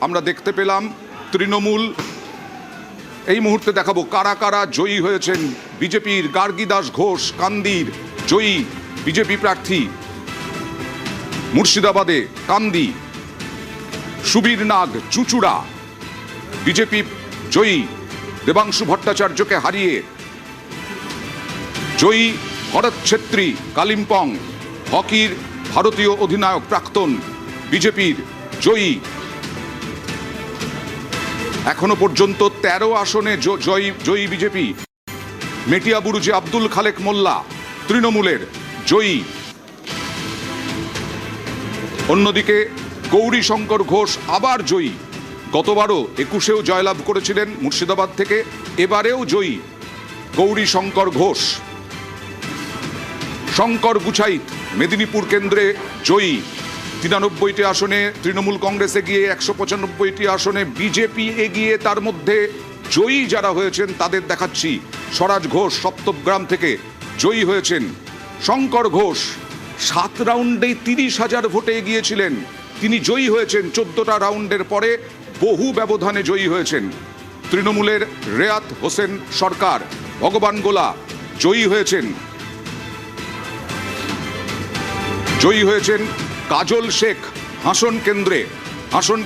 আমরা দেখতে পেলাম তৃণমূল। এই মুহূর্তে দেখাবো কারা কারা জয়ী হয়েছেন। বিজেপির গার্গীদাস ঘোষ কান্দির জয়ী বিজেপি প্রার্থী, মুর্শিদাবাদে কান্দি। সুবীর নাগ চুচুড়া বিজেপি জয়ী, দেবাংশু ভট্টাচার্যকে হারিয়ে জয়ী। ভরত ছেত্রী কালিম্পং হকির ভারতীয় অধিনায়ক প্রাক্তন বিজেপির জয়ী। এখনো পর্যন্ত 13 আসনে জয়ী বিজেপি। মেটিয়াবুরুজে আব্দুল খালেক মোল্লা তৃণমূলের জয়ী। অন্যদিকে গৌরী শঙ্কর ঘোষ আবার জয়ী। গতবারও 21-এও জয়লাভ করেছিলেন মুর্শিদাবাদ থেকে, এবারেও জয়ী গৌরী শঙ্কর ঘোষ। শঙ্কর গুছাইত মেদিনীপুর কেন্দ্রে জয়ী। 93টি আসনে তৃণমূল কংগ্রেস এগিয়ে, 195টি আসনে বিজেপি এগিয়ে। তার মধ্যে জয়ী যারা হয়েছেন তাদের দেখাচ্ছি। স্বরাজ ঘোষ সপ্তগ্রাম থেকে জয়ী হয়েছেন। শঙ্কর ঘোষ 7 রাউন্ডেই 30,000 ভোটে এগিয়েছিলেন, তিনি জয়ী হয়েছেন। 14টা রাউন্ডের পরে বহু ব্যবধানে জয়ী হয়েছেন। তৃণমূলের রেয়াত হোসেন সরকার ভগবান গোলা জয়ী হয়েছেন। জয়ী হয়েছেন কাজল শেখ হাসন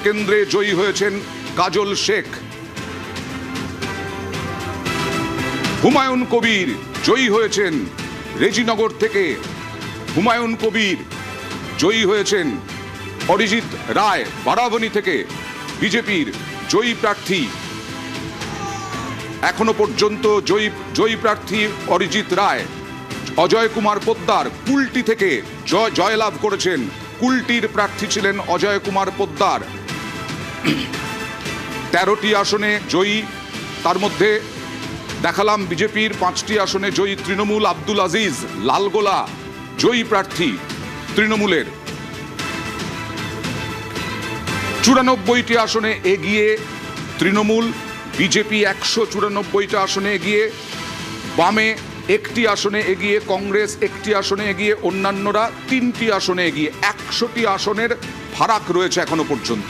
কেন্দ্রে জয়ী হয়েছেন কাজল শেখ। হুমায়ুন কবির জয়ী হয়েছেন রেজিনগর থেকে। হুমায়ুন কবির জয়ী হয়েছেন। অরিজিৎ রায় বারাবণী থেকে বিজেপির জয়ী প্রার্থী। এখনো পর্যন্ত জয়ী প্রার্থী অরিজিৎ রায়। অজয় কুমার পোদ্দার কুলটি থেকে জয়লাভ করেছেন। কুলটির প্রার্থী ছিলেন অজয় কুমার পোদ্দার। 13টি আসনে জয়ী, তার মধ্যে দেখালাম বিজেপির 5টি আসনে জয়ী তৃণমূল। আব্দুল আজিজ লালগোলা জয়ী প্রার্থী তৃণমূলের। 94টি আসনে এগিয়ে তৃণমূল, বিজেপি 194টা আসনে এগিয়ে, বামে 1টি আসনে এগিয়ে, কংগ্রেস 1টি আসনে এগিয়ে, অন্যান্যরা 3টি আসনে এগিয়ে। 100টি আসনের ফারাক রয়েছে এখনো পর্যন্ত।